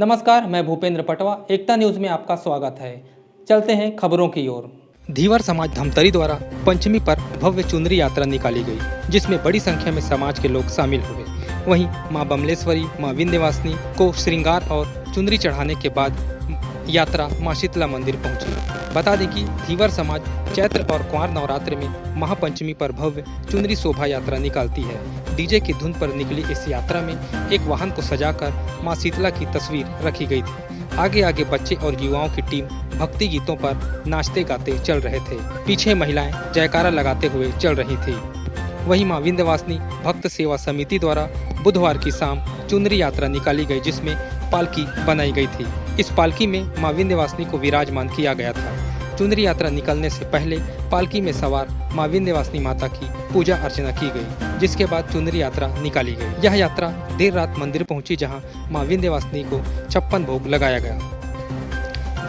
नमस्कार, मैं भूपेंद्र पटवा। एकता न्यूज में आपका स्वागत है। चलते हैं खबरों की ओर। धीवर समाज धमतरी द्वारा पंचमी पर भव्य चुनरी यात्रा निकाली गई, जिसमें बड़ी संख्या में समाज के लोग शामिल हुए। वहीं मां बमलेश्वरी, मां विंध्यवासिनी को श्रृंगार और चुनरी चढ़ाने के बाद यात्रा मां शीतला मंदिर पहुंची। बता दें कि धीवर समाज चैत्र और कुंवार नवरात्र में महापंचमी पर भव्य चुनरी शोभा यात्रा निकालती है। डीजे की धुन पर निकली इस यात्रा में एक वाहन को सजाकर मां शीतला की तस्वीर रखी गई थी। आगे आगे बच्चे और युवाओं की टीम भक्ति गीतों पर नाचते गाते चल रहे थे। पीछे महिलाएं जयकारा लगाते हुए चल रही थी। वहीं मां विंध्यवासिनी भक्त सेवा समिति द्वारा बुधवार की शाम चुनरी यात्रा निकाली गई, जिसमें पालकी बनाई गई थी। इस पालकी में मां विंध्यवासिनी को विराजमान किया गया था। चुनरी यात्रा निकलने से पहले पालकी में सवार मां विंध्यवासिनी माता की पूजा अर्चना की गई, जिसके बाद चुनरी यात्रा निकाली गई। यह यात्रा देर रात मंदिर पहुंची, जहां मां विंध्यवासिनी को 56 भोग लगाया गया।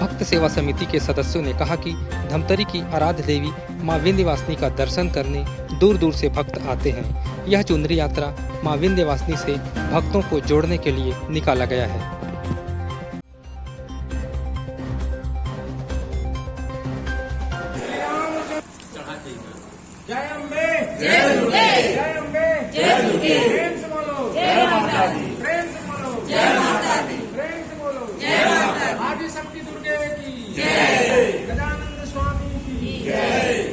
भक्त सेवा समिति के सदस्यों ने कहा कि धमतरी की आराध्य देवी मां विंध्यवासिनी का दर्शन करने दूर दूर से भक्त आते हैं। यह चुनरी यात्रा मां विंध्यवासिनी से भक्तों को जोड़ने के लिए निकाला गया है। जय अम्बे, जय दुर्गे, जय अम्बे, जय दुर्गे, प्रेम से बोलो जय माता दी, प्रेम से बोलो जय माता दी, प्रेम से बोलो जय माता दी। आदि शक्ति दुर्गे की जय, गजानंद स्वामी की जय।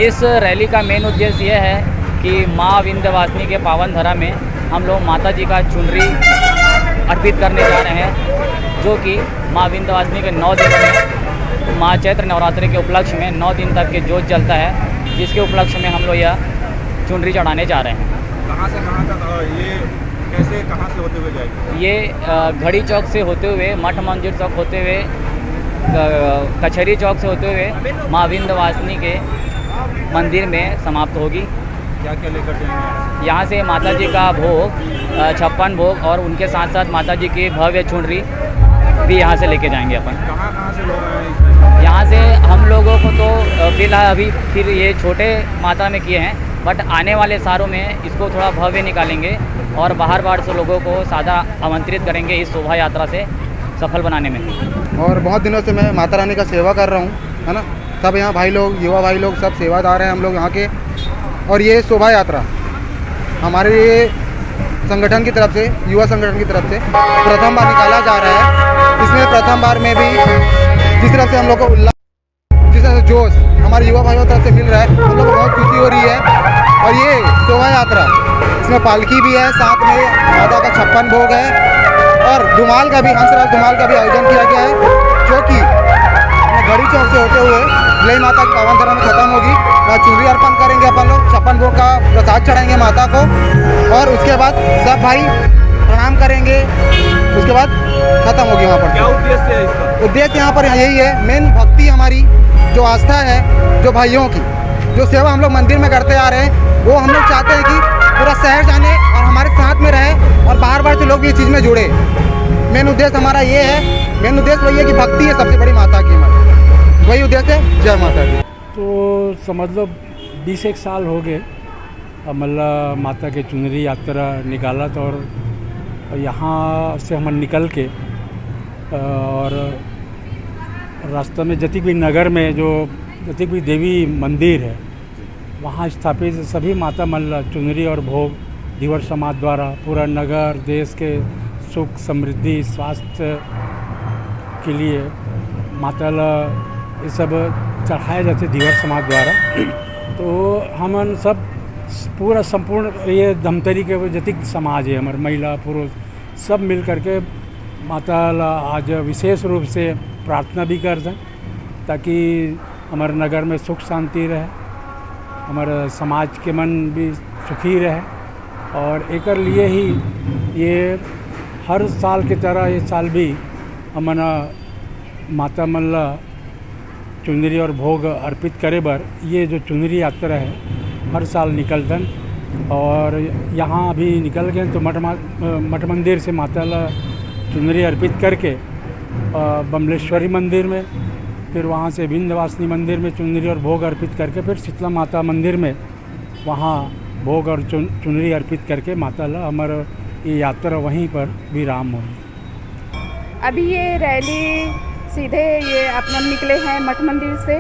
इस रैली का मेन उद्देश्य यह है कि माँ विंध्यवासिनी के पावन धरा में हम लोग माता जी का चुनरी अर्पित करने जा रहे हैं। जो कि माँ विंध्यवासिनी के 9 दिन में माँ चैत्र नवरात्रि के उपलक्ष्य में 9 दिन तक के जोत चलता है, जिसके उपलक्ष्य में हम लोग यह चुनरी चढ़ाने जा रहे हैं। कहाँ से कहाँ तक ये कैसे कहाँ से होते हुए जाएगी? ये घड़ी चौक से होते हुए, मठ मंदिर चौक होते हुए, कचहरी चौक से होते हुए माँ विंध्यवासिनी के मंदिर में समाप्त होगी। क्या क्या लेकर जाएंगे? यहाँ से माता जी का भोग, 56 भोग और उनके साथ साथ माता जी की भव्य चुनरी भी यहाँ से लेके जाएंगे अपन। कहाँ कहाँ से लोग आए इसमें? यहाँ से हम लोगों को तो फिलहाल अभी फिर ये छोटे मात्रा में किए हैं, बट आने वाले सालों में इसको थोड़ा भव्य निकालेंगे और बाहर बाहर से लोगों को सादा आमंत्रित करेंगे इस शोभा यात्रा से सफल बनाने में। और बहुत दिनों से मैं माता रानी का सेवा कर रहा हूँ, है ना। सब यहाँ भाई लोग, युवा भाई लोग सब सेवादार हैं हम लोग यहाँ के। और ये शोभा यात्रा हमारे संगठन की तरफ से, युवा संगठन की तरफ से प्रथम बार निकाला जा रहा है। इसमें प्रथम बार में भी जिस तरह से हम लोग को उल्लास, जिस तरह से जोश हमारे युवा भाइयों की तरफ से मिल रहा है, हम लोग को बहुत खुशी हो रही है। और ये शोभा यात्रा, इसमें पालकी भी है, साथ में माता का 56 भोग है और धुमाल का भी, हंसराज धुमाल का भी आयोजन किया गया है, जो कि घड़ी चौक से होते हुए लई माता की पावन धरा में खत्म होगी। वहाँ चुनरी अर्पण करेंगे अपन लोग, 56 भोग का प्रसाद चढ़ाएंगे माता को और उसके बाद सब भाई प्रणाम करेंगे, उसके बाद खत्म होगी वहाँ पर। क्या उद्देश्य है इसका? उद्देश्य यहाँ पर यही है, मेन भक्ति हमारी जो आस्था है, जो भाइयों की जो सेवा हम लोग मंदिर में करते आ रहे हैं, वो हम लोग चाहते हैं कि पूरा शहर जाने और हमारे साथ में रहे और बाहर बाहर से लोग भी इस चीज़ में जुड़े। मेन उद्देश्य हमारा ये है, मेन उद्देश्य वही है कि भक्ति है सबसे बड़ी माता की हमारी, वही उद्देश्य है। जय माता दी। तो समझ लो 20 साल हो गए मतलब माता के चुनरी यात्रा निकाला था और यहाँ से हम निकल के और रास्ते में जतिक भी नगर में जो जतिक भी देवी मंदिर है वहाँ स्थापित सभी माता मल्ल चुनरी और भोग धीवर समाज द्वारा पूरा नगर देश के सुख समृद्धि स्वास्थ्य के लिए माता ये सब चढ़ाए जाते धीवर समाज द्वारा। तो हम सब पूरा संपूर्ण ये धमतरी के जतिक समाज है हमारे महिला पुरुष सब मिल करके माता आज विशेष रूप से प्रार्थना भी करते हैं ताकि हमारे नगर में सुख शांति रहे, हमारे समाज के मन भी सुखी रहे। और एक लिए ही ये हर साल की तरह ये साल भी हमारा माता मल्ला चुनरी और भोग अर्पित करे बर ये जो चुनरी यात्रा है हर साल निकलतन। और यहाँ अभी निकल गए तो मठ मंदिर से माता ला चुनरी अर्पित करके बमलेश्वरी मंदिर में, फिर वहाँ से विंध्यवासिनी मंदिर में चुनरी और भोग अर्पित करके फिर शीतला माता मंदिर में वहाँ भोग और चुनरी अर्पित करके माता ला हमारा ये यात्रा वहीं पर विराम हुई। अभी ये रैली सीधे ये अपना निकले हैं मठ मंदिर से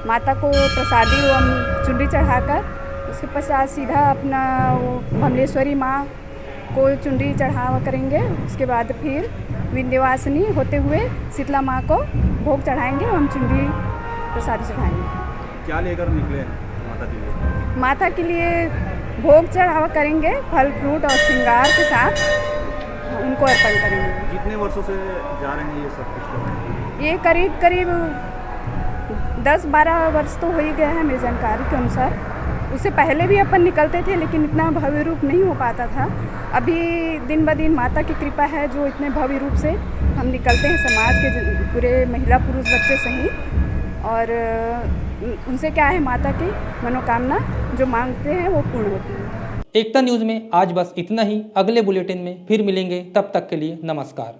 माता को प्रसादी एवं चुनरी चढ़ाकर, उसके पश्चात सीधा अपना वो बमलेश्वरी माँ को चुनरी चढ़ावा करेंगे। उसके बाद फिर विंध्यवासिनी होते हुए शीतला माँ को भोग चढ़ाएंगे एवं चुनरी प्रसादी चढ़ाएंगे। क्या लेकर निकले हैं माता के लिए? माता के लिए भोग चढ़ावा करेंगे, फल फ्रूट और श्रृंगार के साथ उनको अर्पण करेंगे। कितने वर्षों से जा रहे हैं ये सब कुछ कर रहे हैं? ये करीब 10-12 वर्ष तो हो ही गया है मेरी जानकारी के अनुसार। उससे पहले भी अपन निकलते थे लेकिन इतना भव्य रूप नहीं हो पाता था। अभी दिन ब दिन माता की कृपा है जो इतने भव्य रूप से हम निकलते हैं समाज के पूरे महिला पुरुष बच्चे सहित। और उनसे क्या है माता की मनोकामना जो मांगते हैं वो पूर्ण होती है। एकता न्यूज़ में आज बस इतना ही। अगले बुलेटिन में फिर मिलेंगे, तब तक के लिए नमस्कार।